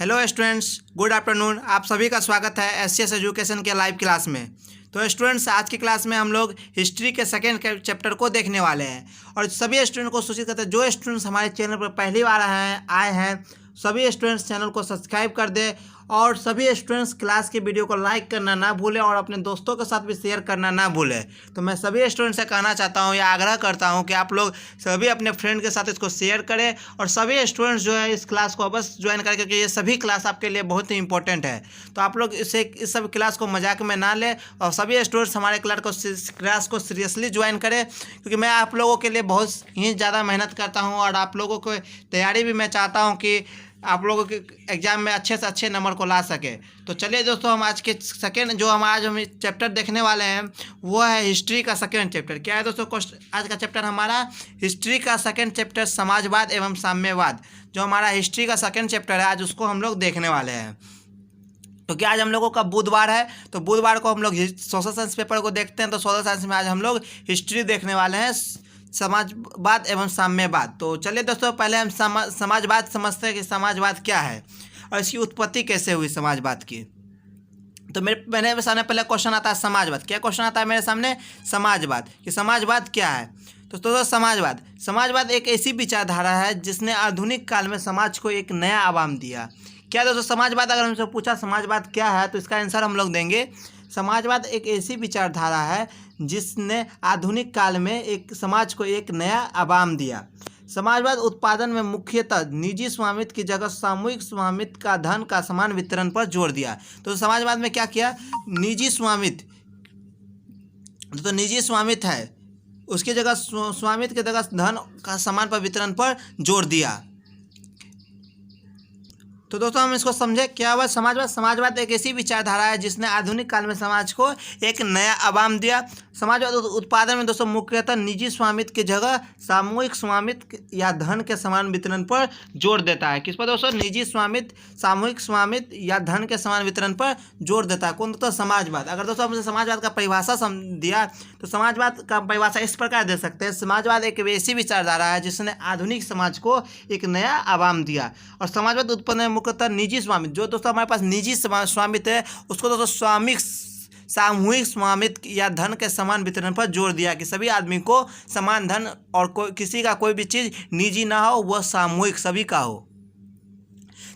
Hello students, good afternoon. आप सभी का स्वागत है एससीएस एजुकेशन के लाइव क्लास में। तो स्टूडेंट्स, आज की क्लास में हम लोग हिस्ट्री के सेकेंड चैप्टर को देखने वाले हैं और सभी स्टूडेंट को सूचित करते हैं जो स्टूडेंट्स हमारे चैनल पर पहली बार आए हैं सभी स्टूडेंट्स चैनल को सब्सक्राइब कर दें और सभी स्टूडेंट्स क्लास की वीडियो को लाइक करना ना भूलें और अपने दोस्तों के साथ भी शेयर करना ना भूलें। तो मैं सभी स्टूडेंट से कहना चाहता हूँ या आग्रह करता हूँ कि आप लोग सभी अपने फ्रेंड के साथ इसको शेयर करें और सभी स्टूडेंट्स जो है इस क्लास को अवश्य ज्वाइन करें, क्योंकि ये सभी क्लास आपके लिए बहुत ही इंपॉर्टेंट है। तो आप लोग इस सब क्लास को मजाक में ना लें और सभी स्टूडेंट्स हमारे क्लास को सीरियसली ज्वाइन करें, क्योंकि मैं आप लोगों के लिए बहुत ही ज़्यादा मेहनत करता हूँ और आप लोगों को तैयारी भी मैं चाहता हूँ कि आप लोगों के एग्ज़ाम में अच्छे से अच्छे नंबर को ला सके। तो चलिए दोस्तों, हम आज के आज हम चैप्टर देखने वाले हैं वो है हिस्ट्री का सेकेंड चैप्टर। क्या है दोस्तों? आज का चैप्टर हमारा हिस्ट्री का सेकेंड चैप्टर समाजवाद एवं साम्यवाद। जो हमारा हिस्ट्री का सेकेंड चैप्टर है आज उसको हम लोग देखने वाले हैं। तो क्या आज हम लोगों का बुधवार है, तो बुधवार को हम लोग सोशल साइंस पेपर को देखते हैं। तो सोशल साइंस में आज हम लोग हिस्ट्री देखने वाले हैं, समाजवाद एवं साम्यवाद। तो चलिए दोस्तों, पहले हम समाजवाद समझते हैं कि समाजवाद क्या है और इसकी उत्पत्ति कैसे हुई समाजवाद की। तो मेरे सामने पहले क्वेश्चन आता है समाजवाद। क्या क्वेश्चन आता है मेरे सामने? समाजवाद, कि समाजवाद क्या है। तो दोस्तों, समाजवाद एक ऐसी विचारधारा है जिसने आधुनिक काल में समाज को एक नया आयाम दिया। क्या दोस्तों? समाजवाद, अगर हमसे पूछा समाजवाद क्या है तो इसका आंसर हम लोग देंगे समाजवाद एक ऐसी विचारधारा है जिसने आधुनिक काल में एक समाज को एक नया आयाम दिया। समाजवाद उत्पादन में मुख्यतः निजी स्वामित्व की जगह सामूहिक स्वामित्व का धन का समान वितरण पर जोर दिया। तो समाजवाद में क्या किया? निजी स्वामित्व, तो निजी स्वामित्व है उसकी जगह स्वामित्व की जगह धन का समान पर वितरण पर जोर दिया। तो दोस्तों, हम इसको समझे क्या हुआ समाजवाद एक ऐसी विचारधारा है जिसने आधुनिक काल में समाज को एक नया आयाम दिया। समाजवाद उत्पादन में दोस्तों मुख्यतः निजी स्वामित्व की जगह सामूहिक स्वामित्व या धन के समान वितरण पर जोर देता है। किस पर दोस्तों? निजी स्वामित्व, सामूहिक स्वामित्व या धन के समान वितरण पर जोर देता है। कौन दोस्तों? समाजवाद। अगर दोस्तों हमसे समाजवाद का परिभाषा दिया तो समाजवाद का परिभाषा इस प्रकार दे सकते हैं। समाजवाद एक ऐसी विचारधारा है जिसने आधुनिक समाज को एक नया आयाम दिया और समाजवाद उत्पन्न मुख्यतः निजी स्वामित्व, जो दोस्तों हमारे पास निजी स्वामित्व है उसको दोस्तों सामूहिक स्वामित्व या धन के समान वितरण पर जोर दिया कि सभी आदमी को समान धन और किसी का कोई भी चीज़ निजी ना हो, वह सामूहिक सभी का हो।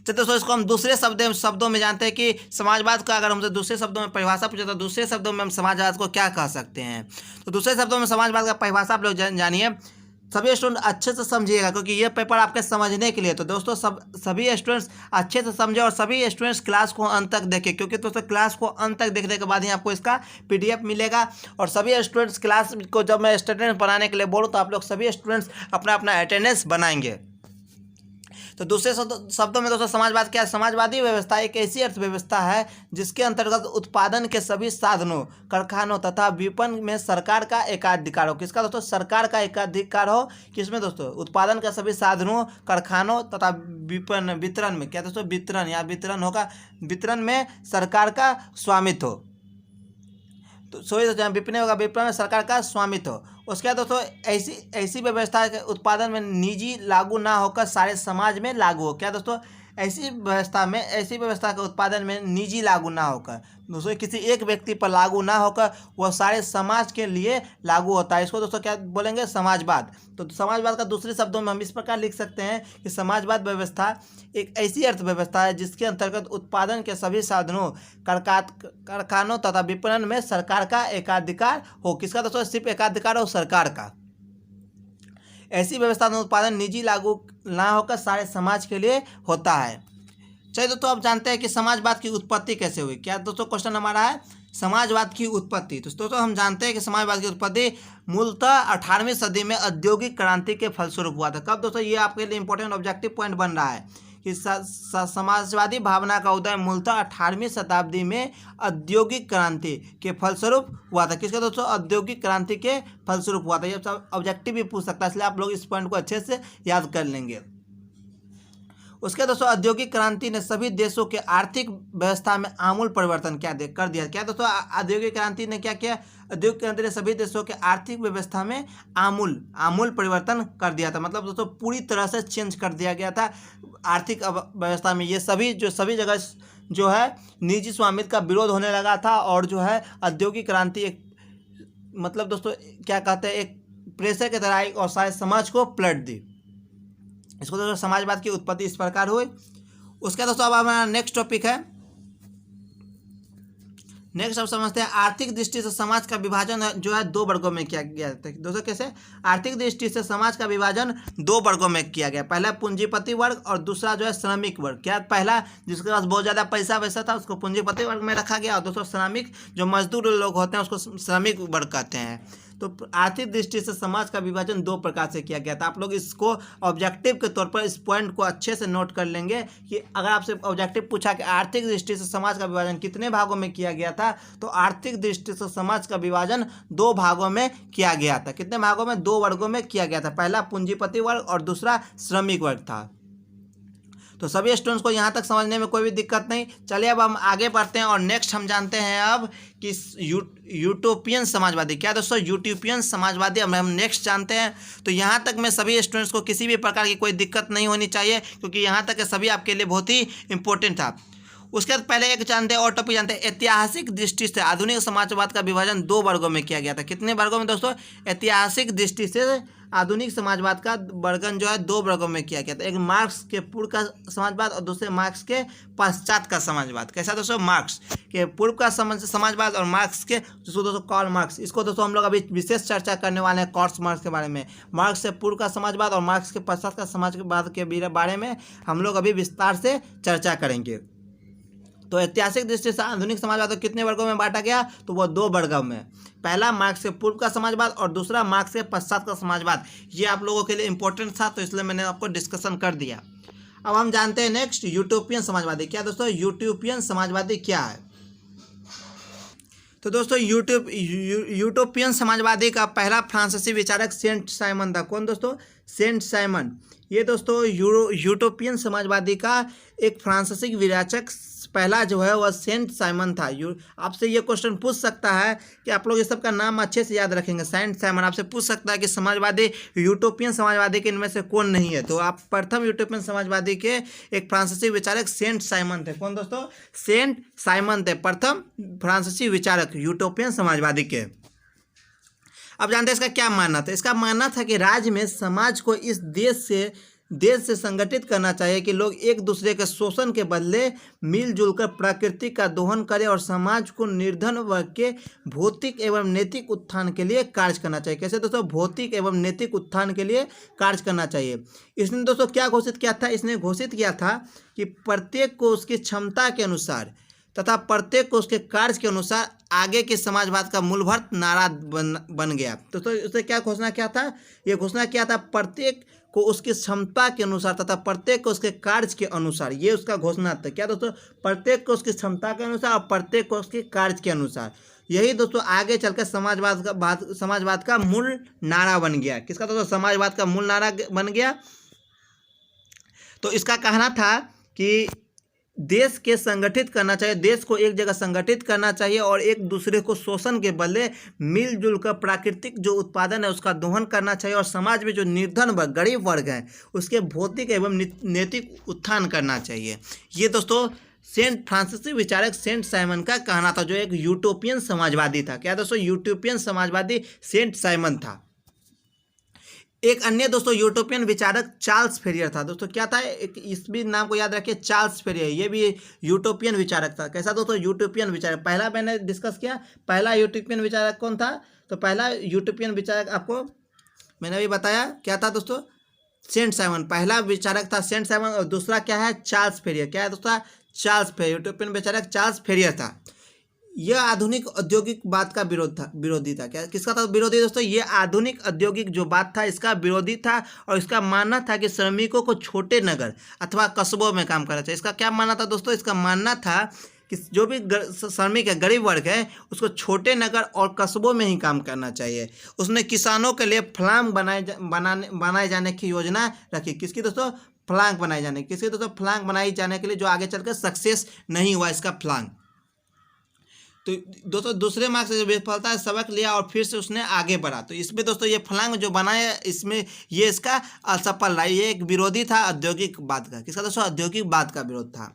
तो दोस्तों, इसको हम दूसरे शब्दों में जानते हैं कि समाजवाद का अगर हमसे दूसरे शब्दों में परिभाषा पूछे तो दूसरे शब्दों में हम समाजवाद को क्या कह सकते हैं। तो दूसरे शब्दों में समाजवाद का परिभाषा आप लोग जानिए। सभी स्टूडेंट अच्छे से समझिएगा क्योंकि ये पेपर आपके समझने के लिए। तो दोस्तों, सभी स्टूडेंट्स अच्छे से समझे और सभी स्टूडेंट्स क्लास को अंत तक देखें, क्योंकि दोस्तों क्लास को अंत तक देखने के बाद ही आपको इसका पीडीएफ मिलेगा। और सभी स्टूडेंट्स क्लास को जब मैं अटेंडेंस बनाने के लिए बोलूँ तो आप लोग सभी स्टूडेंट्स अपना अपना अटेंडेंस बनाएंगे। तो दूसरे शब्दों में दोस्तों समाजवाद क्या है? समाजवादी व्यवस्था एक ऐसी अर्थव्यवस्था है जिसके अंतर्गत उत्पादन के सभी साधनों, कारखानों तथा विपणन में सरकार का एकाधिकार हो। किसका दोस्तों? सरकार का एकाधिकार हो। किसमें दोस्तों? उत्पादन के सभी साधनों, कारखानों तथा वितरण में। क्या दोस्तों? वितरण होगा, वितरण में सरकार का स्वामित्व हो। तो जहाँ विपणन होगा, विपणन में सरकार का स्वामित्व हो। उसके बाद दोस्तों ऐसी व्यवस्था के उत्पादन में निजी लागू ना होकर सारे समाज में लागू हो। क्या दोस्तों? ऐसी व्यवस्था के उत्पादन में निजी लागू ना होकर दोस्तों किसी एक व्यक्ति पर लागू ना होकर वह सारे समाज के लिए लागू होता है। इसको दोस्तों क्या बोलेंगे? समाजवाद। तो समाजवाद का दूसरे शब्दों में हम इस प्रकार लिख सकते हैं कि समाजवाद व्यवस्था एक ऐसी अर्थव्यवस्था है जिसके अंतर्गत उत्पादन के सभी साधनों, कारखानों तथा विपणन में सरकार का एकाधिकार हो। किसका दोस्तों? सिर्फ एकाधिकार हो, सरकार का। ऐसी व्यवस्था में उत्पादन निजी लागू ना होकर सारे समाज के लिए होता है। चलिए दोस्तों, अब जानते हैं कि समाजवाद की उत्पत्ति कैसे हुई। क्या दोस्तों क्वेश्चन हमारा है समाजवाद की उत्पत्ति। तो दोस्तों हम जानते हैं कि समाजवाद की उत्पत्ति मूलतः 18वीं सदी में औद्योगिक क्रांति के फलस्वरूप हुआ था। कब दोस्तों? ये आपके लिए इंपॉर्टेंट ऑब्जेक्टिव पॉइंट बन रहा है कि समाजवादी भावना का उदय मूलतः 18वीं शताब्दी में औद्योगिक क्रांति के फलस्वरूप हुआ था। किसका दोस्तों? औद्योगिक क्रांति के फलस्वरूप हुआ था। ये ऑब्जेक्टिव भी पूछ सकता है, इसलिए आप लोग इस पॉइंट को अच्छे से याद कर लेंगे। उसके दोस्तों औद्योगिक क्रांति ने सभी देशों के आर्थिक व्यवस्था में आमूल परिवर्तन कर दिया। क्या दोस्तों, औद्योगिक क्रांति ने क्या किया? औद्योगिक क्रांति ने सभी देशों के आर्थिक व्यवस्था में आमूल परिवर्तन कर दिया था। मतलब दोस्तों पूरी तरह से चेंज कर दिया गया था आर्थिक व्यवस्था में। ये सभी जगह जो है निजी स्वामित्व का विरोध होने लगा था, और जो है औद्योगिक क्रांति एक मतलब दोस्तों क्या कहते हैं, एक प्रेशर की तरह आई और शायद समाज को पलट दी। इसको दोस्तों समाजवाद की उत्पत्ति इस प्रकार हुई। उसका दोस्तों अब हमारा नेक्स्ट टॉपिक है। नेक्स्ट अब समझते हैं आर्थिक दृष्टि से समाज का विभाजन जो है 2 वर्गों में किया गया था। दोस्तों कैसे? आर्थिक दृष्टि से समाज का विभाजन 2 वर्गों में किया गया। पहला पूंजीपति वर्ग और दूसरा जो है श्रमिक वर्ग। क्या? पहला जिसके पास बहुत ज़्यादा पैसा था उसको पूंजीपति वर्ग में रखा गया, और दोस्तों श्रमिक जो मजदूर लोग होते हैं उसको श्रमिक वर्ग कहते हैं। तो आर्थिक दृष्टि से समाज का विभाजन 2 प्रकार से किया गया था। आप लोग इसको ऑब्जेक्टिव के तौर पर इस पॉइंट को अच्छे से नोट कर लेंगे कि अगर आपसे ऑब्जेक्टिव पूछा कि आर्थिक दृष्टि से समाज का विभाजन कितने भागों में किया गया था, तो आर्थिक दृष्टि से समाज का विभाजन 2 भागों में किया गया था। कितने भागों में? 2 वर्गों में किया गया था। पहला पूंजीपति वर्ग और दूसरा श्रमिक वर्ग था। तो सभी स्टूडेंट्स को यहाँ तक समझने में कोई भी दिक्कत नहीं। चलिए अब हम आगे बढ़ते हैं और नेक्स्ट हम जानते हैं अब कि यूटोपियन समाजवादी। क्या दोस्तों? यूटोपियन समाजवादी अब हम नेक्स्ट जानते हैं। तो यहाँ तक में सभी स्टूडेंट्स को किसी भी प्रकार की कोई दिक्कत नहीं होनी चाहिए, क्योंकि यहाँ तक सभी आपके लिए बहुत ही इंपॉर्टेंट था। उसके बाद पहले एक जानते हैं और टॉपिक जानते हैं। ऐतिहासिक दृष्टि से आधुनिक समाजवाद का विभाजन 2 वर्गों में किया गया था। कितने वर्गों में दोस्तों? ऐतिहासिक दृष्टि से आधुनिक समाजवाद का वर्गन जो है 2 वर्गों में किया गया था। एक मार्क्स के पूर्व का समाजवाद और दूसरे मार्क्स के पश्चात का समाजवाद। कैसा दोस्तों? मार्क्स के पूर्व का समाजवाद और मार्क्स के जिसको दोस्तों कार्ल मार्क्स। इसको दोस्तों हम लोग अभी विशेष चर्चा करने वाले हैं कार्ल मार्क्स के बारे में। मार्क्स से पूर्व का समाजवाद और मार्क्स के पश्चात का समाजवाद के बारे में हम लोग अभी विस्तार से चर्चा करेंगे। तो ऐतिहासिक दृष्टि से आधुनिक समाजवाद को कितने वर्गों में बांटा गया? तो वो 2 वर्गों में। पहला मार्क्स के पूर्व का समाजवाद और दूसरा मार्क्स के पश्चात का समाजवाद। ये आप लोगों के लिए इंपॉर्टेंट था, तो इसलिए मैंने आपको डिस्कशन कर दिया। अब हम जानते हैं नेक्स्ट यूटोपियन समाजवादी। क्या दोस्तों? यूटोपियन समाजवादी क्या है? तो दोस्तों यूटोपियन समाजवादी का पहला फ्रांसीसी विचारक सेंट साइमन था। कौन दोस्तों? Saint Simon. ये दोस्तों यूटोपियन समाजवादी का एक फ्रांसीसी विचारक पहला जो है वह सेंट साइमन था। आपसे ये क्वेश्चन पूछ सकता है कि आप लोग इस सब का नाम अच्छे से याद रखेंगे। सेंट साइमन आपसे पूछ सकता है कि समाजवादी यूटोपियन समाजवादी के इनमें से कौन नहीं है। तो आप प्रथम यूटोपियन समाजवादी के एक फ्रांसीसी विचारक सेंट साइमन थे। कौन दोस्तों? सेंट साइमन थे प्रथम फ्रांसीसी विचारक यूटोपियन समाजवादी के। अब जानते हैं इसका क्या मानना था। इसका मानना था कि राज्य में समाज को इस देश से संगठित करना चाहिए कि लोग एक दूसरे के शोषण के बदले मिलजुल कर प्रकृति का दोहन करें और समाज को निर्धन वर्ग के भौतिक एवं नैतिक उत्थान के लिए कार्य करना चाहिए। कैसे दोस्तों? भौतिक एवं नैतिक उत्थान के लिए कार्य करना चाहिए। इसने दोस्तों क्या घोषित किया था? इसने घोषित किया था कि प्रत्येक को उसकी क्षमता के अनुसार तथा प्रत्येक को उसके कार्य के अनुसार आगे के समाजवाद का मूलभूत नारा बन गया। तो उसने क्या घोषणा किया था? ये घोषणा किया था प्रत्येक को उसकी क्षमता के अनुसार तथा प्रत्येक को उसके कार्य के अनुसार। ये उसका घोषणा था। क्या दोस्तों? प्रत्येक को उसकी क्षमता के अनुसार और प्रत्येक को उसके कार्य के अनुसार। यही दोस्तों आगे चलकर समाजवाद का मूल नारा बन गया। किसका दोस्तों? समाजवाद का मूल नारा बन गया। तो इसका कहना था कि देश के संगठित करना चाहिए, देश को एक जगह संगठित करना चाहिए और एक दूसरे को शोषण के बदले मिलजुल कर प्राकृतिक जो उत्पादन है उसका दोहन करना चाहिए, और समाज में जो निर्धन वर्ग गरीब वर्ग हैं उसके भौतिक एवं नैतिक उत्थान करना चाहिए। ये दोस्तों सेंट फ्रांसीसी विचारक सेंट साइमन का कहना था, जो एक यूटोपियन समाजवादी था। क्या दोस्तों? यूटोपियन समाजवादी सेंट साइमन था। एक अन्य दोस्तों यूटोपियन विचारक चार्ल्स फेरियर था। दोस्तों क्या था? एक इस भी नाम को याद रखिए, चार्ल्स फेरियर। ये भी यूटोपियन विचारक था। कैसा दोस्तों? यूटोपियन विचारक। पहला मैंने डिस्कस किया, पहला यूटोपियन विचारक कौन था? तो पहला यूटोपियन विचारक आपको मैंने अभी बताया क्या था दोस्तों? Saint Simon. पहला विचारक था सेंट साइमन और दूसरा क्या है? Charles Fourier. क्या है दोस्तों? Charles Fourier. यूटोपियन विचारक चार्ल्स फेरियर था। यह आधुनिक औद्योगिकवाद का विरोधी था। क्या किसका था विरोधी दोस्तों? ये आधुनिक औद्योगिक जो बात था इसका विरोधी था, और इसका मानना था कि श्रमिकों को छोटे नगर अथवा कस्बों में काम करना चाहिए। इसका क्या मानना था दोस्तों? इसका मानना था कि जो भी श्रमिक है, गरीब वर्ग है, उसको छोटे नगर और कस्बों में ही काम करना चाहिए। उसने किसानों के लिए फार्म बनाए जाने की योजना रखी। किसकी दोस्तों? फ्लांग बनाई जाने, किसके दोस्तों फ्लांग बनाई जाने के लिए जो आगे चलकर सक्सेस नहीं हुआ इसका फ्लांग। तो दोस्तों दूसरे मार्क्स से जो विफलता है सबक लिया और फिर से उसने आगे बढ़ा। तो इसमें दोस्तों ये फ्लांग जो बनाया इसमें ये इसका असफल रहा। ये एक विरोधी था औद्योगिकवाद का। किसका दोस्तों? औद्योगिकवाद का विरोध था।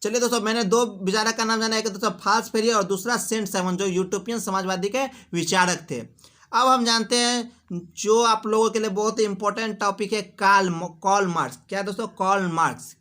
चलिए दोस्तों मैंने दो विचारक का नाम जाना, एक दोस्तों फॉल्स फेरी और दूसरा सेंट साइमन जो यूटोपियन समाजवादी के विचारक थे। अब हम जानते हैं जो आप लोगों के लिए बहुत ही इंपॉर्टेंट टॉपिक है कार्ल मार्क्स। क्या दोस्तों? Karl Marx.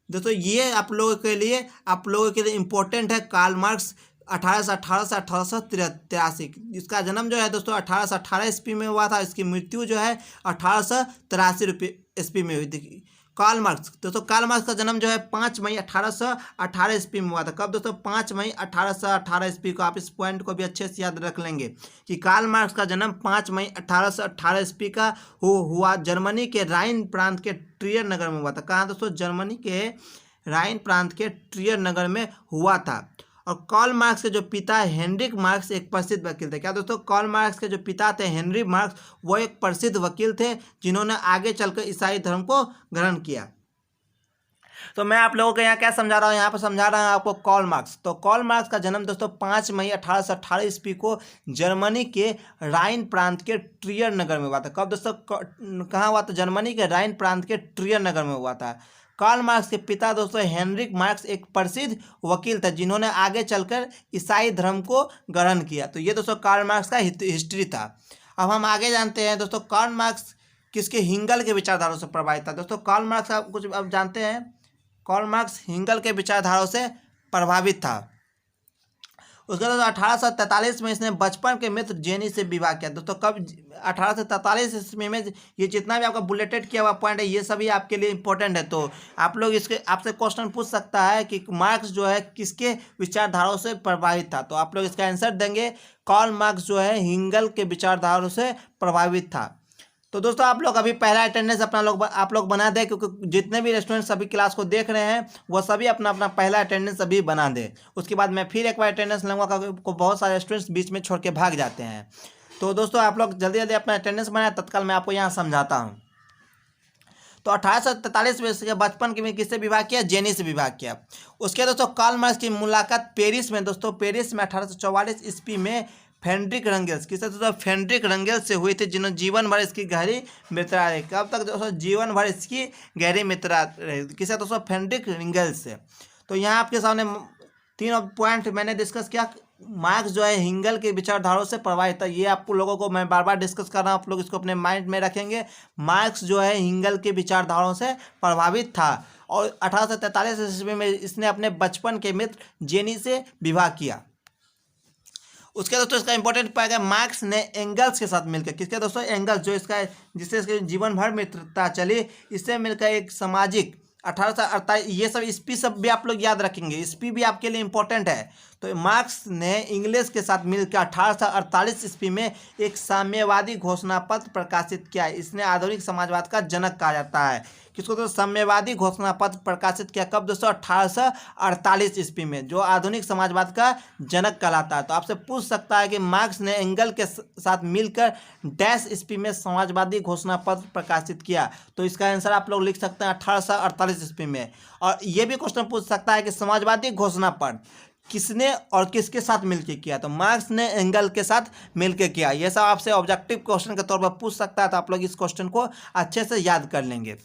दोस्तों ये आप लोगों के लिए इम्पोर्टेंट है। कार्ल मार्क्स 1818 से 1883। इसका जन्म जो है दोस्तों 1818 ईस्वी में हुआ था। इसकी मृत्यु जो है 1883 ईस्वी में हुई थी। कार्ल मार्क्स दोस्तों, कार्ल मार्क्स का जन्म जो है 5 मई 1818 ईस्वी में हुआ था। कब दोस्तों? 5 मई 1818 ईस्वी को। आप इस पॉइंट को भी अच्छे से याद रख लेंगे कि कार्ल मार्क्स का जन्म 5 मई 1818 ईस्वी का हुआ जर्मनी के राइन प्रांत के ट्रियर नगर में हुआ था। कहाँ दोस्तों? जर्मनी के राइन प्रांत के ट्रियर नगर में हुआ था। और कार्ल मार्क्स के जो पिता हेनरिक मार्क्स एक प्रसिद्ध वकील थे। क्या दोस्तों? कार्ल मार्क्स के जो पिता थे हेनरी मार्क्स वो एक प्रसिद्ध वकील थे जिन्होंने आगे चलकर ईसाई धर्म को ग्रहण किया। तो मैं आप लोगों को यहाँ क्या समझा रहा हूँ? यहाँ पर समझा रहा हूँ आपको कार्ल मार्क्स। तो कार्ल मार्क्स का जन्म दोस्तों 5 मई 1818 ईस्वी को जर्मनी के राइन प्रांत के ट्रियर नगर में हुआ था। कब दोस्तों? कहाँ हुआ था? जर्मनी के राइन प्रांत के ट्रियर नगर में हुआ था। कार्ल मार्क्स के पिता दोस्तों हेनरिक मार्क्स एक प्रसिद्ध वकील थे जिन्होंने आगे चलकर ईसाई धर्म को ग्रहण किया। तो ये दोस्तों कार्ल मार्क्स का हिस्ट्री था। अब हम आगे जानते हैं दोस्तों कार्ल मार्क्स किसके हिंगल के विचारधाराओं से प्रभावित था। दोस्तों कार्ल मार्क्स आप कुछ अब जानते हैं, कार्ल मार्क्स हिंगल के विचारधाराओं से प्रभावित था। उसके बाद 1843 में इसने बचपन के मित्र जेनी से विवाह किया। दोस्तों कब? 1843 ईस्वी में। ये जितना भी आपका बुलेटेड किया हुआ पॉइंट है ये सभी आपके लिए इंपॉर्टेंट है। तो आप लोग इसके आपसे क्वेश्चन पूछ सकता है कि मार्क्स जो है किसके विचारधाराओं से प्रभावित था। तो आप लोग इसका आंसर देंगे कार्ल मार्क्स जो है हिंगल के विचारधाराओं से प्रभावित था। तो दोस्तों आप लोग अभी पहला अटेंडेंस आप लोग बना दें, क्योंकि जितने भी स्टूडेंट्स सभी क्लास को देख रहे हैं वो सभी अपना अपना पहला अटेंडेंस अभी बना दें। उसके बाद मैं फिर एक बार अटेंडेंस लूँगा क्योंकि बहुत सारे स्टूडेंट्स बीच में छोड़ के भाग जाते हैं। तो दोस्तों आप लोग जल्दी जल्दी अपना अटेंडेंस बनाएं, तत्काल मैं आपको यहाँ समझाता हूँ। तो 1843 में इसके बचपन में किससे विवाह किया? जेनी से विवाह किया। उसके दोस्तों कार्ल मार्क्स की मुलाकात पेरिस में 1844 ईस्वी में फ्रेडरिक रंगेल्स किससे? दोस्तों फ्रेडरिक रंगेल्स से हुई थी जिन्होंने जीवन भर इसकी गहरी मित्रता रही। कब तक दोस्तों? जीवन भर इसकी गहरी मित्रता रही। किससे दोस्तों? फ्रेडरिक रंगेल्स से। तो यहाँ आपके सामने 3 पॉइंट मैंने डिस्कस किया। मार्क्स जो है हिंगल के विचारधाराओं से प्रभावित था। ये आप लोगों को मैं बार बार डिस्कस कर रहा हूँ, आप लोग इसको अपने माइंड में रखेंगे। मार्क्स जो है हिंगल के विचारधाराओं से प्रभावित था और 1843 ईस्वी में इसने अपने बचपन के मित्र जेनी से विवाह किया। उसके दोस्तों इसका इंपॉर्टेंट पाएगा मार्क्स ने एंगल्स के साथ मिलकर, किसके दोस्तों? एंगल्स जो जिससे इसके जीवन भर मित्रता चली, इससे मिलकर एक सामाजिक 1848 ये सब ईस्वी सब भी आप लोग याद रखेंगे, ईस्वी भी आपके लिए इंपॉर्टेंट है। तो मार्क्स ने इंग्लिश के साथ मिलकर 1848 ईस्वी में एक साम्यवादी घोषणा पत्र प्रकाशित किया। इसने आधुनिक समाजवाद का जनक कहा जाता है। किसको? तो साम्यवादी घोषणा पत्र प्रकाशित किया। कब दोस्तों? 1848 ईस्वी में, जो आधुनिक समाजवाद का जनक कहलाता है। तो आपसे पूछ सकता है कि मार्क्स ने एंगल के साथ मिलकर डैश ईस्वी में समाजवादी घोषणा पत्र प्रकाशित किया। तो इसका आंसर आप लोग लिख सकते हैं 1848 ईस्वी में। और ये भी क्वेश्चन पूछ सकता है कि समाजवादी घोषणा पत्र किसने और किसके साथ मिलकर किया? तो मार्क्स ने एंगल के साथ मिलकर किया। यह सब आपसे ऑब्जेक्टिव क्वेश्चन के तौर पर पूछ सकता है। तो आप लोग इस क्वेश्चन को अच्छे से याद कर लेंगे।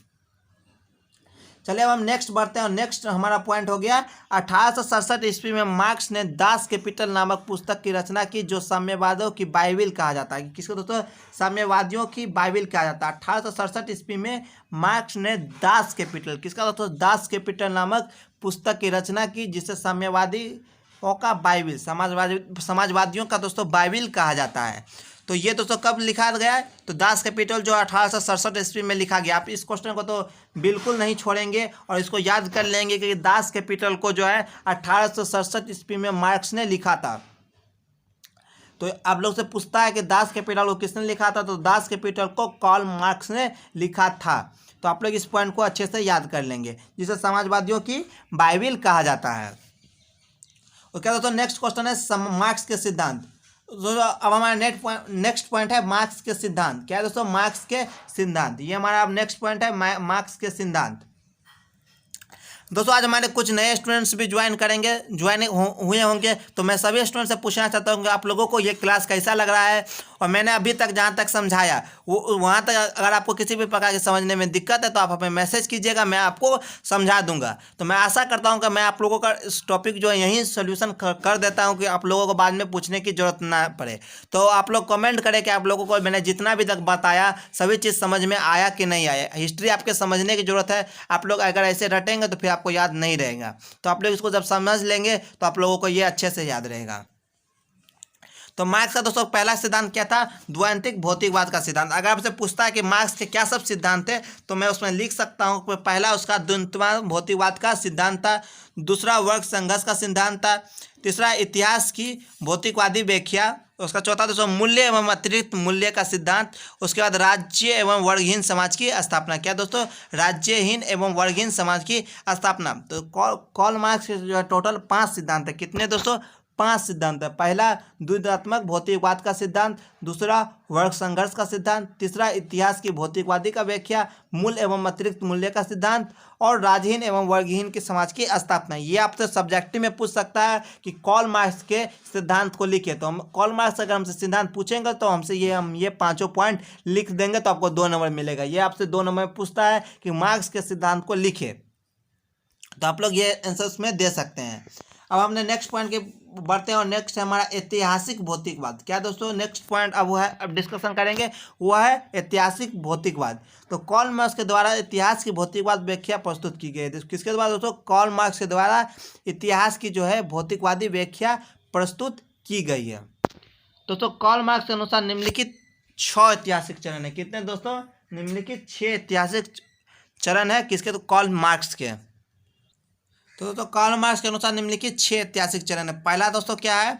चलिए अब हम नेक्स्ट बढ़ते हैं और नेक्स्ट हमारा पॉइंट हो गया 1867 ईस्वी में मार्क्स ने दास कैपिटल नामक पुस्तक की रचना की, जो साम्यवादियों की बाइबिल कहा जाता है। किसको दोस्तों? साम्यवादियों की बाइबिल कहा जाता है। 1867 ईस्वी में मार्क्स ने दास कैपिटल, किसका दोस्तों? दास कैपिटल नामक पुस्तक की रचना की, जिसे साम्यवादियों का बाइबिल, समाजवादियों का दोस्तों बाइबिल कहा जाता है। तो ये दोस्तों कब लिखा गया है? तो दास कैपिटल जो 1867 ईस्वी में लिखा गया। आप इस क्वेश्चन को तो बिल्कुल नहीं छोड़ेंगे और इसको याद कर लेंगे कि दास कैपिटल को जो है 1867 ईस्वी में मार्क्स ने लिखा था। तो आप लोग से पूछता है कि दास कैपिटल को किसने लिखा था? तो दास कैपिटल को कार्ल मार्क्स ने लिखा था। तो आप लोग इस पॉइंट को अच्छे से याद कर लेंगे, जिसे समाजवादियों की बाइबिल कहा जाता है। और क्या दोस्तों नेक्स्ट क्वेश्चन है मार्क्स के सिद्धांत। दोस्तों अब हमारा नेक्स्ट पॉइंट है मार्क्स के सिद्धांत। क्या है दोस्तों? मार्क्स के सिद्धांत। ये हमारा अब नेक्स्ट पॉइंट है मार्क्स के सिद्धांत। दोस्तों आज हमारे कुछ नए स्टूडेंट्स भी ज्वाइन हुए होंगे, तो मैं सभी स्टूडेंट से पूछना चाहता हूँ कि आप लोगों को ये क्लास कैसा लग रहा है, और मैंने अभी तक जहाँ तक समझाया वो वहाँ तक अगर आपको किसी भी प्रकार के समझने में दिक्कत है तो आप हमें मैसेज कीजिएगा, मैं आपको समझा दूंगा। तो मैं आशा करता हूँ कि मैं आप लोगों का इस टॉपिक जो है यहीं सोल्यूशन कर देता हूँ कि आप लोगों को बाद में पूछने की जरूरत ना पड़े। तो आप लोग कमेंट करें कि आप लोगों को मैंने जितना भी तक बताया सभी चीज़ समझ में आया कि नहीं आया। हिस्ट्री आपके समझने की जरूरत है, आप लोग अगर ऐसे रटेंगे तो फिर आपको याद नहीं रहेगा। तो आप लोग इसको जब समझ लेंगे तो आप लोगों को ये अच्छे से याद रहेगा। तो मार्क्स का दोस्तों पहला सिद्धांत क्या था? द्वैंतिक भौतिकवाद का सिद्धांत। अगर आपसे पूछता है कि मार्क्स के क्या सब सिद्धांत थे तो मैं उसमें लिख सकता हूँ कि पहला उसका द्वैंतिक भौतिकवाद का सिद्धांत था, दूसरा वर्ग संघर्ष का सिद्धांत था, तीसरा इतिहास की भौतिकवादी व्याख्या, उसका चौथा दोस्तों मूल्य एवं अतिरिक्त मूल्य का सिद्धांत, उसके बाद राज्य एवं वर्गहीन समाज की स्थापना। क्या दोस्तों? राज्यहीन एवं वर्गहीन समाज की स्थापना। तो कार्ल मार्क्स के जो है टोटल 5 सिद्धांत है। कितने दोस्तों? 5 सिद्धांत है। पहला द्विधात्मक भौतिकवाद का सिद्धांत, दूसरा वर्ग संघर्ष का सिद्धांत, तीसरा इतिहास की भौतिकवादी का व्याख्या, मूल एवं अतिरिक्त मूल्य का सिद्धांत, और राज्यहीन एवं वर्गहीन के समाज की स्थापना। ये आपसे सब्जेक्टिव में पूछ सकता है कि कार्ल मार्क्स के सिद्धांत को लिखे। तो हम कार्ल मार्क्स अगर हमसे सिद्धांत पूछेंगे तो हमसे हम ये 5 पॉइंट लिख देंगे तो आपको 2 नंबर मिलेगा। ये आपसे 2 नंबर में पूछता है कि मार्क्स के सिद्धांत को लिखे, तो आप लोग ये आंसर्स में दे सकते हैं। अब हमने नेक्स्ट पॉइंट के बढ़ते हैं और नेक्स्ट है हमारा ऐतिहासिक भौतिकवाद। क्या दोस्तों? नेक्स्ट पॉइंट अब वो है, अब डिस्कशन करेंगे, वो है ऐतिहासिक भौतिकवाद। तो कार्ल मार्क्स के द्वारा इतिहास की भौतिकवाद व्याख्या प्रस्तुत की गई है। किसके द्वारा दोस्तों? कार्ल मार्क्स के द्वारा इतिहास की जो है भौतिकवादी व्याख्या प्रस्तुत की गई है। दोस्तों कार्ल मार्क्स के अनुसार निम्नलिखित 6 ऐतिहासिक चरण है। कितने दोस्तों? निम्नलिखित 6 ऐतिहासिक चरण है। किसके? तो कार्ल मार्क्स के। तो दोस्तों कार्ल मार्क्स के अनुसार निम्नलिखित 6 ऐतिहासिक चरण है। पहला दोस्तों क्या है?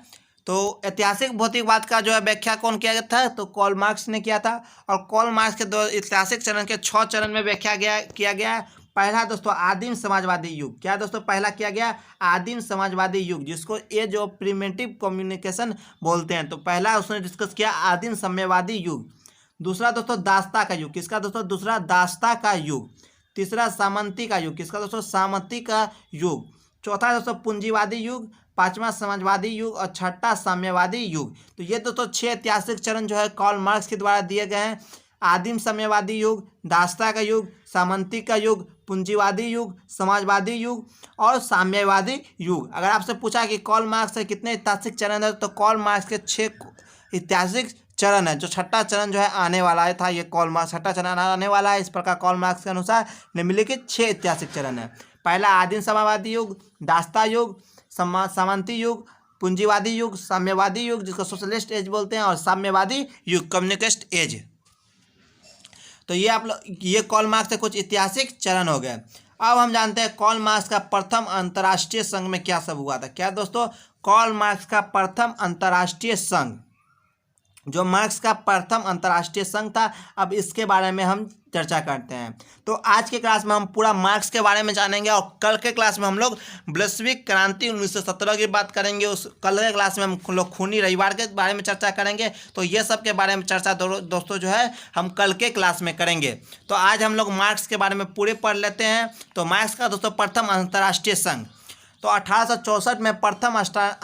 तो ऐतिहासिक भौतिकवाद का जो है व्याख्या कौन किया गया था? तो कार्ल मार्क्स ने किया था। और कार्ल मार्क्स के दो ऐतिहासिक चरण के 6 चरण में व्याख्या किया गया है। पहला दोस्तों आदिम समाजवादी युग। क्या दोस्तों? पहला किया गया आदिम समाजवादी युग, जिसको एज ऑफ प्रिमिटिव कम्युनिकेशन बोलते हैं। तो पहला उसने डिस्कस किया आदिम साम्यवादी युग। दूसरा दोस्तों दास्ता का युग। किसका दोस्तों? दूसरा दास्ता का युग। तीसरा सामंती का युग। किसका दोस्तों? सामंती का युग। चौथा दोस्तों पूंजीवादी युग। पांचवा समाजवादी युग और छठा साम्यवादी युग। तो ये दोस्तों 6 ऐतिहासिक चरण जो है कार्ल मार्क्स के द्वारा दिए गए हैं। आदिम साम्यवादी युग, दास्ता का युग, सामंती का युग, पूंजीवादी युग, समाजवादी युग और साम्यवादी युग। अगर आपसे पूछा कि कार्ल मार्क्स से कितने ऐतिहासिक चरण है तो कार्ल मार्क्स के 6 ऐतिहासिक चरण है। जो छठा चरण जो है आने वाला है था, ये कार्ल मार्क्स छठा चरण आने वाला है। इस प्रकार कार्ल मार्क्स के अनुसार निम्नलिखित 6 ऐतिहासिक चरण है। पहला आदिम समाजवादी युग, दास्ता युग, सामंती युग, पूंजीवादी युग, साम्यवादी युग जिसको सोशलिस्ट एज बोलते हैं, और साम्यवादी युग कम्युनिस्ट एज। तो ये ये कार्ल मार्क्स के कुछ ऐतिहासिक चरण हो गए। अब हम जानते हैं कार्ल मार्क्स का प्रथम अंतर्राष्ट्रीय संघ में क्या सब हुआ था। क्या दोस्तों? कार्ल मार्क्स का प्रथम अंतर्राष्ट्रीय संघ, जो मार्क्स का प्रथम अंतर्राष्ट्रीय संघ था, अब इसके बारे में हम चर्चा करते हैं। तो आज के क्लास में हम पूरा मार्क्स के बारे में जानेंगे और कल के क्लास में हम लोग वैश्विक क्रांति 1917 की बात करेंगे। उस कल के क्लास में हम लोग खूनी रविवार के बारे में चर्चा करेंगे। तो ये सब के बारे में चर्चा दोस्तों जो है हम कल के क्लास में करेंगे। तो आज हम लोग मार्क्स के बारे में पूरे पढ़ लेते हैं। तो मार्क्स का दोस्तों प्रथम अंतर्राष्ट्रीय संघ, तो 1864 में प्रथम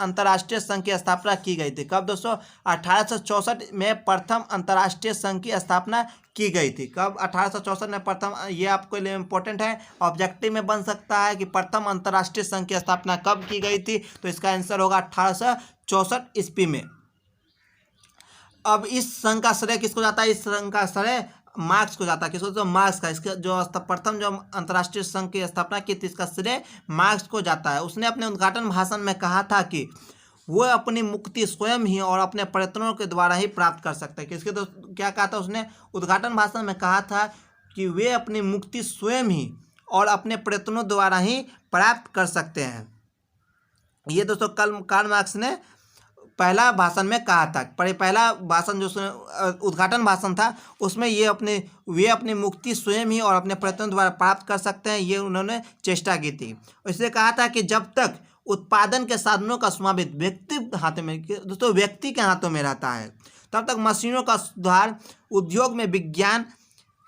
अंतर्राष्ट्रीय संघ की स्थापना की गई थी। कब दोस्तों? 1864 में प्रथम अंतर्राष्ट्रीय संघ की स्थापना की गई थी। कब? 1864 में प्रथम। ये आपके लिए इम्पोर्टेंट है, ऑब्जेक्टिव में बन सकता है कि प्रथम अंतर्राष्ट्रीय संघ की स्थापना कब की गई थी। तो इसका आंसर होगा 1864 ईस्वी में। अब इस संघ का श्रेय किसको जाता है? इस संघ का श्रेय मार्क्स को जाता है। किसको? तो मार्क्स का। इसके जो प्रथम जो अंतर्राष्ट्रीय संघ की स्थापना की थी, इसका श्रेय मार्क्स को जाता है। उसने अपने उद्घाटन भाषण में कहा था कि वो अपनी मुक्ति स्वयं ही और अपने प्रयत्नों के द्वारा ही प्राप्त कर सकते हैं। किसके? तो क्या कहा था उसने उद्घाटन भाषण में? कहा था कि वे अपनी मुक्ति स्वयं ही और अपने प्रयत्नों द्वारा ही प्राप्त कर सकते हैं। ये दोस्तों कार्ल मार्क्स ने पहला भाषण में कहा था। पहला भाषण जो उद्घाटन भाषण था उसमें वे अपनी मुक्ति स्वयं ही और अपने प्रयत्नों द्वारा प्राप्त कर सकते हैं, ये उन्होंने चेष्टा की थी। इसलिए कहा था कि जब तक उत्पादन के साधनों का स्वामित्व व्यक्ति के हाथों में रहता है, तब तक मशीनों का सुधार, उद्योग में विज्ञान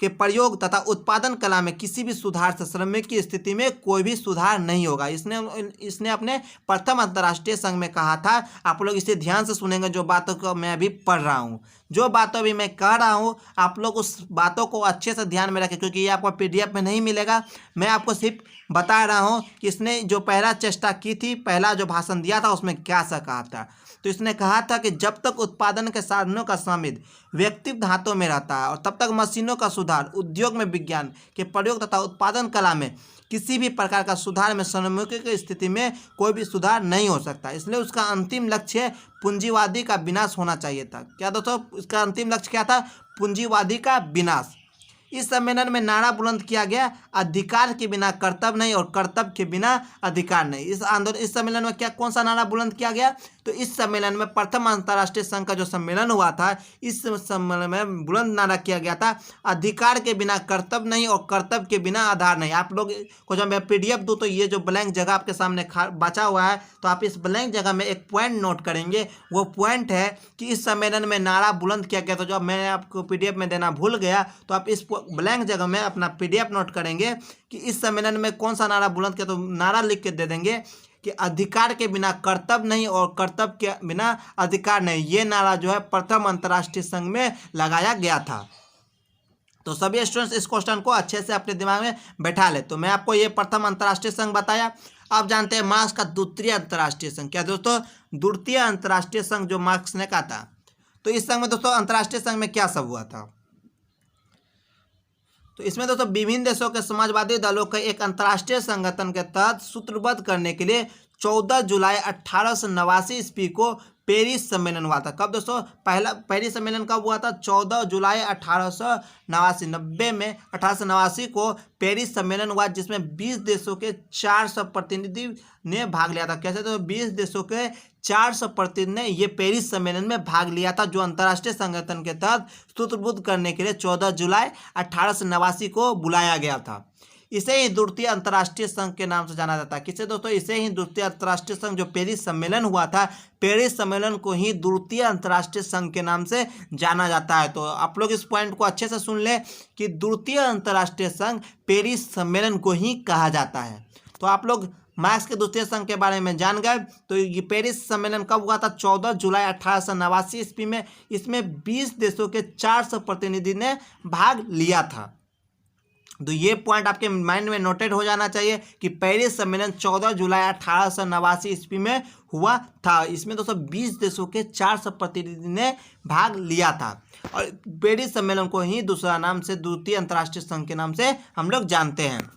के प्रयोग तथा उत्पादन कला में किसी भी सुधार से श्रमिक की स्थिति में कोई भी सुधार नहीं होगा। इसने अपने प्रथम अंतर्राष्ट्रीय संघ में कहा था। आप लोग इसे ध्यान से सुनेंगे, जो बातों को मैं अभी पढ़ रहा हूँ, जो बातों भी मैं कह रहा हूँ, आप लोग उस बातों को अच्छे से ध्यान में रखें, क्योंकि ये आपको PDF में नहीं मिलेगा। मैं आपको सिर्फ बता रहा हूँ कि इसने जो पहला चेष्टा की थी, पहला जो भाषण दिया था, उसमें क्या सा कहा था। तो इसने कहा था कि जब तक उत्पादन के साधनों का स्वामित्व व्यक्तिगत हाथों में रहता है और तब तक मशीनों का सुधार, उद्योग में विज्ञान के प्रयोग तथा उत्पादन कला में किसी भी प्रकार का सुधार में श्रमिकों की स्थिति में कोई भी सुधार नहीं हो सकता। इसलिए उसका अंतिम लक्ष्य पूंजीवादी का विनाश होना चाहिए था। क्या दोस्तों, इसका अंतिम लक्ष्य क्या था? पूंजीवादी का विनाश। इस सम्मेलन में नारा बुलंद किया गया, अधिकार के बिना कर्तव्य नहीं और कर्तव्य के बिना अधिकार नहीं। इस सम्मेलन में कौन सा नारा बुलंद किया गया? तो इस सम्मेलन में प्रथम अंतर्राष्ट्रीय संघ का जो सम्मेलन हुआ था, इस सम्मेलन में बुलंद नारा किया गया था, अधिकार के बिना कर्तव्य नहीं और कर्तव्य के बिना आधार नहीं। आप लोग को जब मैं PDF दूँ तो ये जो ब्लैंक जगह आपके सामने बचा हुआ है, तो आप इस ब्लैंक जगह में एक पॉइंट नोट करेंगे। वो पॉइंट है कि इस सम्मेलन में नारा बुलंद किया गया। तो जब मैं आपको PDF में देना भूल गया, तो आप इस ब्लैंक जगह में अपना PDF नोट करेंगे कि इस सम्मेलन में कौन सा नारा बुलंद किया। तो नारा लिख के दे देंगे कि अधिकार के बिना कर्तव्य नहीं और कर्तव्य के बिना अधिकार नहीं। ये नारा जो है प्रथम अंतर्राष्ट्रीय संघ में लगाया गया था। तो सभी स्टूडेंट्स इस क्वेश्चन को अच्छे से अपने दिमाग में बैठा ले। तो मैं आपको ये प्रथम अंतर्राष्ट्रीय संघ बताया। अब जानते हैं मार्क्स का द्वितीय अंतर्राष्ट्रीय संघ। क्या दोस्तों? द्वितीय अंतर्राष्ट्रीय संघ जो मार्क्स ने कहा था, तो इस संघ में दोस्तों अंतर्राष्ट्रीय संघ में क्या सब हुआ था? तो इसमें दोस्तों विभिन्न देशों के समाजवादी दलों के एक अंतर्राष्ट्रीय संगठन के तहत सूत्रबद्ध करने के लिए 14 जुलाई 1889 ईस्वी को पेरिस सम्मेलन हुआ था। कब दोस्तों? पहला पेरिस सम्मेलन कब हुआ था? 14 जुलाई 1889 को पेरिस सम्मेलन हुआ, जिसमें 20 देशों के 400 प्रतिनिधि ने भाग लिया था। कैसे? तो 20 देशों के 400 प्रतिनिधि ने ये पेरिस सम्मेलन में भाग लिया था, जो अंतर्राष्ट्रीय संगठन के तहत सूत्रबद्ध करने के लिए 14 जुलाई 1889 को बुलाया गया था। इसे ही द्वितीय अंतर्राष्ट्रीय संघ के नाम से जाना जाता है। किसे दोस्तों? इसे ही द्वितीय अंतर्राष्ट्रीय संघ, जो पेरिस सम्मेलन हुआ था, पेरिस सम्मेलन को ही द्वितीय अंतर्राष्ट्रीय संघ के नाम से जाना जाता है। तो आप लोग इस पॉइंट को अच्छे से सुन ले कि द्वितीय अंतर्राष्ट्रीय संघ पेरिस सम्मेलन को ही कहा जाता है। तो आप लोग मार्क्स के द्वितीय संघ के बारे में जान गए। तो ये पेरिस सम्मेलन कब हुआ था? 14 जुलाई 1889 ईस्वी में। इसमें 20 देशों के 400 प्रतिनिधि ने भाग लिया था। तो ये पॉइंट आपके माइंड में नोटेड हो जाना चाहिए कि पेरिस सम्मेलन 14 जुलाई 1889 ईस्वी में हुआ था। इसमें दोस्तों 20 देशों के 400 प्रतिनिधि ने भाग लिया था। और पेरिस सम्मेलन को ही दूसरा नाम से द्वितीय अंतर्राष्ट्रीय संघ के नाम से हम लोग जानते हैं।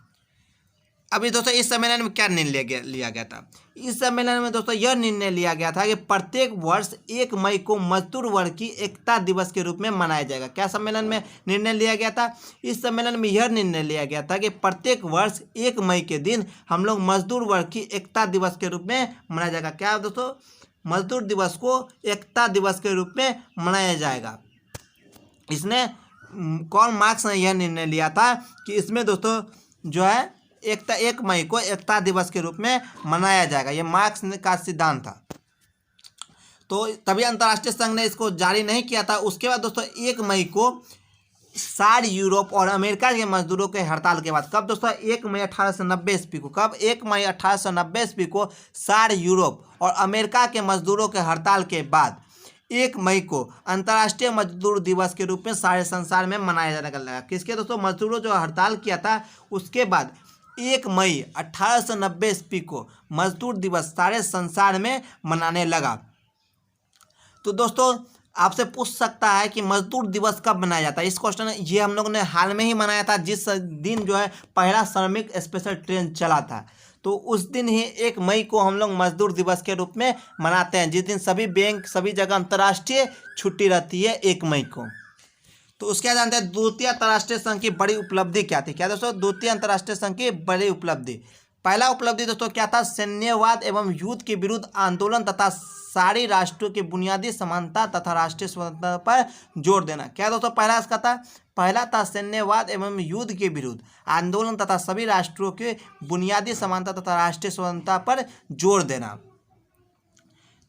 अभी दोस्तों इस सम्मेलन में क्या निर्णय लिया गया था? इस सम्मेलन में दोस्तों यह निर्णय लिया गया था कि प्रत्येक वर्ष 1 मई को मजदूर वर्ग की एकता दिवस के रूप में मनाया जाएगा। क्या सम्मेलन में निर्णय लिया गया था? इस सम्मेलन में यह निर्णय लिया गया था कि प्रत्येक वर्ष 1 मई के दिन हम लोग मजदूर वर्ग की एकता दिवस के रूप में मनाया जाएगा। क्या दोस्तों? मजदूर दिवस को एकता दिवस के रूप में मनाया जाएगा। इसने कौन? मार्क्स ने यह निर्णय लिया था कि इसमें दोस्तों जो है 1 मई को एकता दिवस के रूप में मनाया जाएगा। ये मार्क्स का सिद्धांत था। तो तभी अंतर्राष्ट्रीय संघ ने इसको जारी नहीं किया था। उसके बाद दोस्तों 1 मई को सारे यूरोप और अमेरिका के मजदूरों के हड़ताल के बाद, कब दोस्तों? 1 मई 1890 ईस्वी को। कब? 1 मई 1890 ईस्वी को सारे यूरोप और अमेरिका के मजदूरों के हड़ताल के बाद 1 मई को अंतर्राष्ट्रीय मजदूर दिवस के रूप में सारे संसार में मनाया जाने लगा। किसके दोस्तों? मजदूरों जो हड़ताल किया था, उसके बाद 1 मई 1890 ईस्वी को मजदूर दिवस सारे संसार में मनाने लगा। तो दोस्तों आपसे पूछ सकता है कि मजदूर दिवस कब मनाया जाता है? इस क्वेश्चन ये हम लोगों ने हाल में ही मनाया था, जिस दिन जो है पहला श्रमिक स्पेशल ट्रेन चला था। तो उस दिन ही 1 मई को हम लोग मजदूर दिवस के रूप में मनाते हैं, जिस दिन सभी बैंक सभी जगह अंतर्राष्ट्रीय छुट्टी रहती है 1 मई को। तो उसके जानते हैं द्वितीय अंतर्राष्ट्रीय संघ की बड़ी उपलब्धि क्या थी? क्या दोस्तों? द्वितीय अंतर्राष्ट्रीय संघ की बड़ी उपलब्धि पहला उपलब्धि दोस्तों क्या था, सैन्यवाद एवं युद्ध के विरुद्ध आंदोलन तथा सारी राष्ट्रों की बुनियादी समानता तथा राष्ट्रीय स्वतंत्रता पर जोर देना। क्या दोस्तों पहला इसका था, पहला था सैन्यवाद एवं युद्ध के विरुद्ध आंदोलन तथा सभी राष्ट्रों के बुनियादी समानता तथा राष्ट्रीय स्वतंत्रता पर जोर देना।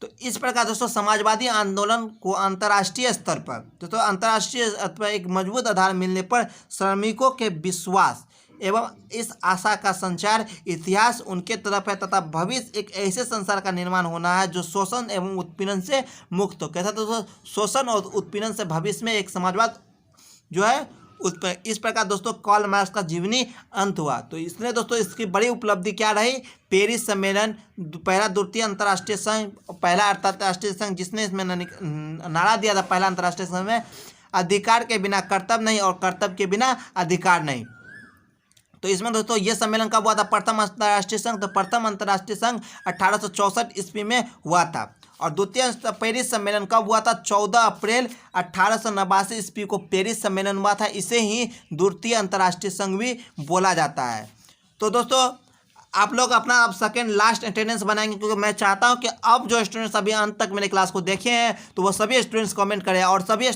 तो इस प्रकार दोस्तों समाजवादी आंदोलन को अंतर्राष्ट्रीय स्तर पर दोस्तों अंतर्राष्ट्रीय स्तर पर एक मजबूत आधार मिलने पर श्रमिकों के विश्वास एवं इस आशा का संचार इतिहास उनके तरफ है तथा भविष्य एक ऐसे संसार का निर्माण होना है जो शोषण एवं उत्पीड़न से मुक्त हो। कैसा दोस्तों, शोषण और उत्पीड़न से भविष्य में एक समाजवाद जो है इस प्रकार दोस्तों कार्ल मार्क्स का जीवनी अंत हुआ। तो इसने दोस्तों इसकी बड़ी उपलब्धि क्या रही, पेरिस सम्मेलन, पहला द्वितीय अंतर्राष्ट्रीय संघ, पहला अंतर्राष्ट्रीय संघ जिसने इसमें नारा दिया था पहला अंतर्राष्ट्रीय संघ में, अधिकार के बिना कर्तव्य नहीं और कर्तव्य के बिना अधिकार नहीं। तो इसमें दोस्तों ये सम्मेलन कब हुआ था, प्रथम अंतर्राष्ट्रीय संघ, तो प्रथम अंतर्राष्ट्रीय संघ 1864 ईस्वी में हुआ था। और द्वितीय पेरिस सम्मेलन कब हुआ था, 14 अप्रैल 1889 ईस्वी को पेरिस सम्मेलन हुआ था। इसे ही द्वितीय अंतर्राष्ट्रीय संघ भी बोला जाता है। तो दोस्तों आप लोग अपना अब सेकेंड लास्ट अटेंडेंस बनाएंगे, क्योंकि मैं चाहता हूं कि अब जो स्टूडेंट्स अभी अंत तक मेरे क्लास को देखे हैं तो वो सभी स्टूडेंट्स कमेंट करें और सभी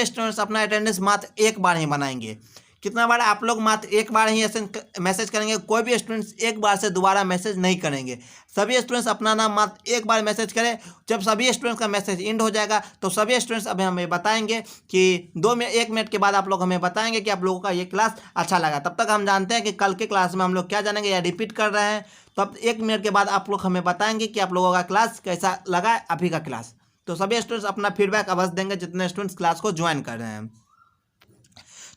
स्टूडेंट्स अपना अटेंडेंस मात्र एक बार ही बनाएंगे। कितना बार आप लोग मात्र एक बार ही ऐसे मैसेज करेंगे, कोई भी स्टूडेंट्स एक बार से दोबारा मैसेज नहीं करेंगे। सभी स्टूडेंट्स अपना नाम मात्र एक बार मैसेज करें। जब सभी स्टूडेंट्स का मैसेज एंड हो जाएगा तो सभी स्टूडेंट्स अभी हमें बताएंगे कि 1 मिनट के बाद आप लोग हमें बताएंगे कि आप लोगों का ये क्लास अच्छा लगा। तब तक हम जानते हैं कि कल के क्लास में हम लोग क्या जानेंगे या रिपीट कर रहे हैं। तब 1 मिनट के बाद आप लोग हमें बताएंगे कि आप लोगों का क्लास कैसा लगा अभी का क्लास। तो सभी स्टूडेंट्स अपना फीडबैक अवश्य देंगे जितने स्टूडेंट्स क्लास को ज्वाइन कर रहे हैं।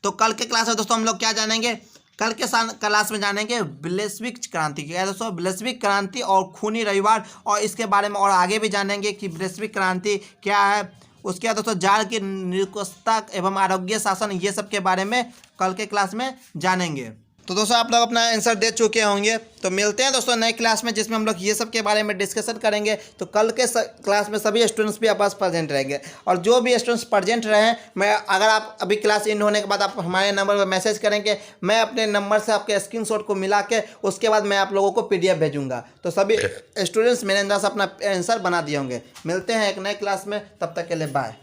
तो कल के क्लास में दोस्तों हम लोग क्या जानेंगे, कल के क्लास में जानेंगे वैश्विक क्रांति। क्या है दोस्तों, वैश्विक क्रांति और खूनी रविवार, और इसके बारे में और आगे भी जानेंगे कि वैश्विक क्रांति क्या है। उसके बाद दोस्तों जाड़ की निरंकुशता एवं आरोग्य शासन, ये सब के बारे में कल के क्लास में जानेंगे। तो दोस्तों आप लोग अपना आंसर दे चुके होंगे। तो मिलते हैं दोस्तों नए क्लास में जिसमें हम लोग ये सब के बारे में डिस्कशन करेंगे। तो कल के क्लास में सभी स्टूडेंट्स भी आपस प्रेजेंट रहेंगे, और जो भी स्टूडेंट्स प्रेजेंट रहे मैं अगर आप अभी क्लास इन होने के बाद आप हमारे नंबर पर मैसेज करेंगे, मैं अपने नंबर से आपके स्क्रीनशॉट को मिला के उसके बाद मैं आप लोगों को PDF भेजूंगा। तो सभी स्टूडेंट्स मेरे अंदर से अपना आंसर बना दिए होंगे। मिलते हैं एक नए क्लास में, तब तक के लिए बाय।